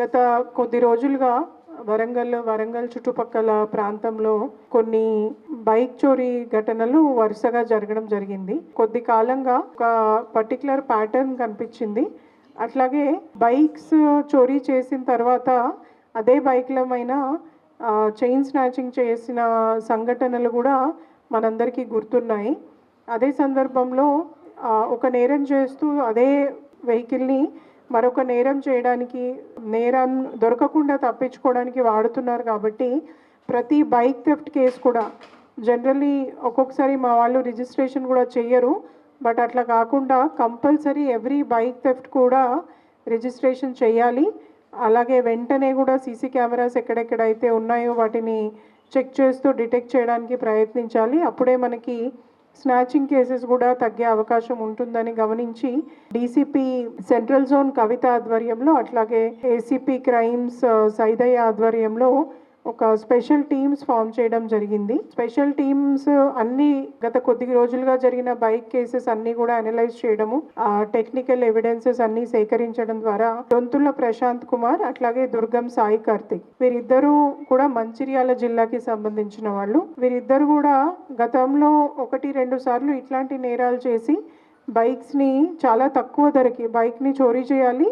గత కొద్ది రోజులుగా వరంగల్ చుట్టుపక్కల ప్రాంతంలో కొన్ని బైక్ చోరీ ఘటనలు వరుసగా జరగడం జరిగింది. కొద్ది కాలంగా ఒక పర్టికులర్ ప్యాటర్న్ కనిపించింది. అట్లాగే బైక్స్ చోరీ చేసిన తర్వాత అదే బైక్లమైన చైన్ స్నాచింగ్ చేసిన సంఘటనలు కూడా మనందరికీ గుర్తున్నాయి. అదే సందర్భంలో ఒక నేరం చేస్తూ అదే వెహికల్ని మరొక నేరం చేయడానికి, నేరం దొరకకుండా తప్పించుకోవడానికి వాడుతున్నారు. కాబట్టి ప్రతి బైక్ థెఫ్ట్ కేసు కూడా జనరల్లీ ఒక్కొక్కసారి మా వాళ్ళు రిజిస్ట్రేషన్ కూడా చెయ్యరు. బట్ అట్లా కాకుండా కంపల్సరీ ఎవ్రీ బైక్ థెఫ్ట్ కూడా రిజిస్ట్రేషన్ చేయాలి. అలాగే వెంటనే కూడా సీసీ కెమెరాస్ ఎక్కడెక్కడైతే ఉన్నాయో వాటిని చెక్ చేస్తూ డిటెక్ట్ చేయడానికి ప్రయత్నించాలి. అప్పుడే మనకి స్నాచింగ్ కేసెస్ కూడా తగ్గే అవకాశం ఉంటుందని గమనించి డీసీపీ సెంట్రల్ జోన్ కవిత ఆధ్వర్యంలో, అట్లాగే ఏసీపీ క్రైమ్స్ సైదయ్య ఆధ్వర్యంలో ఒక స్పెషల్ టీమ్స్ ఫామ్ చేయడం జరిగింది. స్పెషల్ టీమ్స్ అన్ని గత కొద్ది రోజులుగా జరిగిన బైక్ కేసెస్ అన్ని కూడా అనలైజ్ చేయడము, టెక్నికల్ ఎవిడెన్సెస్ అన్ని సేకరించడం ద్వారా దొంతుల ప్రశాంత్ కుమార్ అట్లాగే దుర్గం సాయి కార్తిక్ వీరిద్దరూ కూడా మంచిర్యాల జిల్లాకి సంబంధించిన వాళ్ళు. వీరిద్దరు కూడా గతంలో 1-2 సార్లు ఇట్లాంటి నేరాలు చేసి బైక్స్ని చాలా తక్కువ ధరకి బైక్ని చోరీ చేయాలి,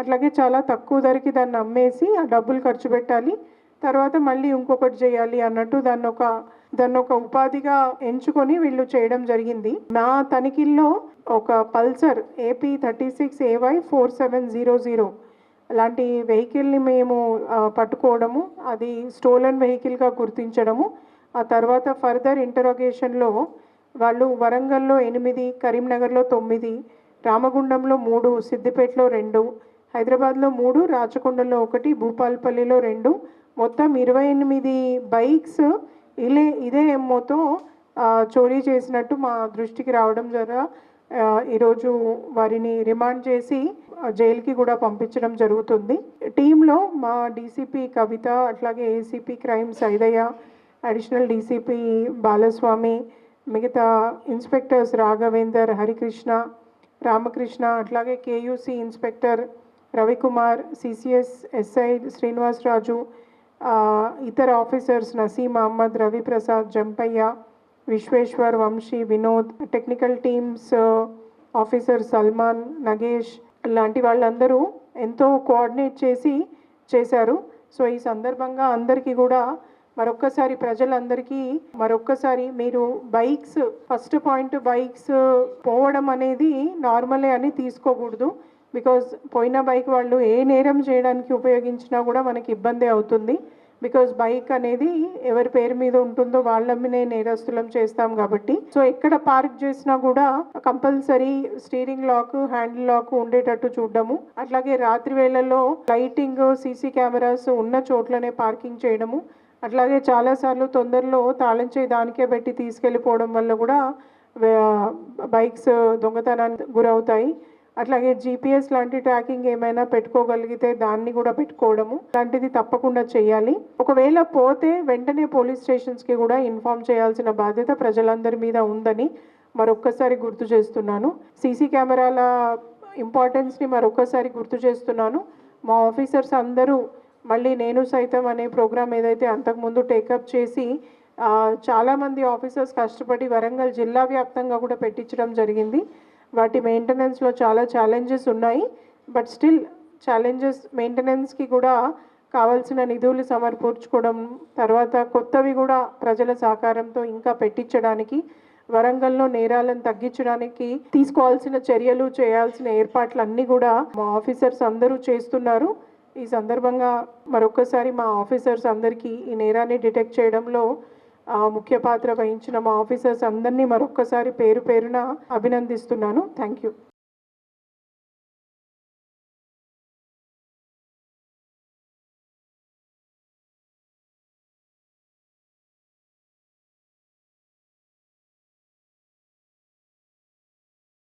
అట్లాగే చాలా తక్కువ ధరకి దాన్ని అమ్మేసి ఆ డబ్బులు ఖర్చు పెట్టాలి, తర్వాత మళ్ళీ ఇంకొకటి చేయాలి అన్నట్టు దాన్ని ఒక ఉపాధిగా ఎంచుకొని వీళ్ళు చేయడం జరిగింది. నా తనిఖీల్లో ఒక పల్సర్ AP 36 AY 4700 అలాంటి వెహికల్ని మేము పట్టుకోవడము, అది స్టోలన్ వెహికల్గా గుర్తించడము. ఆ తర్వాత ఫర్దర్ ఇంటరోగేషన్లో వాళ్ళు వరంగల్లో 8, కరీంనగర్లో 9, రామగుండంలో 3, సిద్దిపేటలో 2, హైదరాబాద్లో 3, రాచకొండలో 1, భూపాల్పల్లిలో 2, మొత్తం 28 బైక్స్ ఇదే ఎమ్మోతో చోరీ చేసినట్టు మా దృష్టికి రావడం ద్వారా ఈరోజు వారిని రిమాండ్ చేసి జైలుకి కూడా పంపించడం జరుగుతుంది. టీంలో మా డీసీపీ కవిత, అట్లాగే ACP crimes Saidaiah, additional DCP Balaswamy, మిగతా ఇన్స్పెక్టర్స్ రాఘవేందర్, హరికృష్ణ, రామకృష్ణ, అట్లాగే KUC inspector Ravikumar, CCS SI Srinivas Raju, ఇతర officers Naseem Ahmed, Raviprasad, Jampaiah, Vishweshwar, Vamshi, Vinod, technical teams officer Salman, Nagesh లాంటి వాళ్ళందరూ ఎంతో కోఆర్డినేట్ చేశారు. సో ఈ సందర్భంగా అందరికీ కూడా ప్రజలందరికీ మరొక్కసారి మీరు బైక్స్ ఫస్ట్ పాయింట్ బైక్స్ పోవడం అనేది నార్మలే అని తీసుకోకూడదు. బికాజ్ పోయిన బైక్ వాళ్ళు ఏ నేరం చేయడానికి ఉపయోగించినా కూడా మనకి ఇబ్బంది అవుతుంది. బికాజ్ బైక్ అనేది ఎవరి పేరు మీద ఉంటుందో వాళ్ళని నేరస్తులం చేస్తాం కాబట్టి. సో ఎక్కడ పార్క్ చేసినా కూడా compulsory steering lock, handle lock ఉండేటట్టు చూడడము, అట్లాగే రాత్రి వేళల్లో లైటింగ్, సీసీ కెమెరాస్ ఉన్న చోట్లనే పార్కింగ్ చేయడము, అట్లాగే చాలాసార్లు తొందరలో తాళం చేయి దానికే పెట్టి తీసుకెళ్ళిపోవడం వల్ల కూడా బైక్స్ దొంగతనానికి గురవుతాయి. అట్లాగే జీపీఎస్ లాంటి ట్రాకింగ్ ఏమైనా పెట్టుకోగలిగితే దాన్ని కూడా పెట్టుకోవడము లాంటిది తప్పకుండా చేయాలి. ఒకవేళ పోతే వెంటనే పోలీస్ స్టేషన్స్కి కూడా ఇన్ఫార్మ్ చేయాల్సిన బాధ్యత ప్రజలందరి మీద ఉందని మరొక్కసారి గుర్తు చేస్తున్నాను. సీసీ కెమెరాల ఇంపార్టెన్స్ని మరొక్కసారి గుర్తు చేస్తున్నాను. మా ఆఫీసర్స్ అందరూ మళ్ళీ నేను సైతం అనే ప్రోగ్రామ్ ఏదైతే అంతకుముందు టేకప్ చేసి చాలామంది ఆఫీసర్స్ కష్టపడి వరంగల్ జిల్లా వ్యాప్తంగా కూడా పెట్టించడం జరిగింది. వాటి మెయింటెనెన్స్లో చాలా ఛాలెంజెస్ ఉన్నాయి. బట్ స్టిల్ మెయింటెనెన్స్కి కూడా కావాల్సిన నిధులు సమర్పించుకోవడం, తర్వాత కొత్తవి కూడా ప్రజల సహకారంతో ఇంకా పెట్టించడానికి, వరంగల్లో నేరాలను తగ్గించడానికి తీసుకోవాల్సిన చర్యలు, చేయాల్సిన ఏర్పాట్లు అన్నీ కూడా మా ఆఫీసర్స్ అందరూ చేస్తున్నారు. ఈ సందర్భంగా మరొకసారి మా ఆఫీసర్స్ అందరికీ ఈ నేరాన్ని డిటెక్ట్ చేయడంలో ముఖ్య పాత్ర వహించిన మా ఆఫీసర్స్ అందరినీ మరొక్కసారి పేరు పేరున అభినందిస్తున్నాను. Thank you.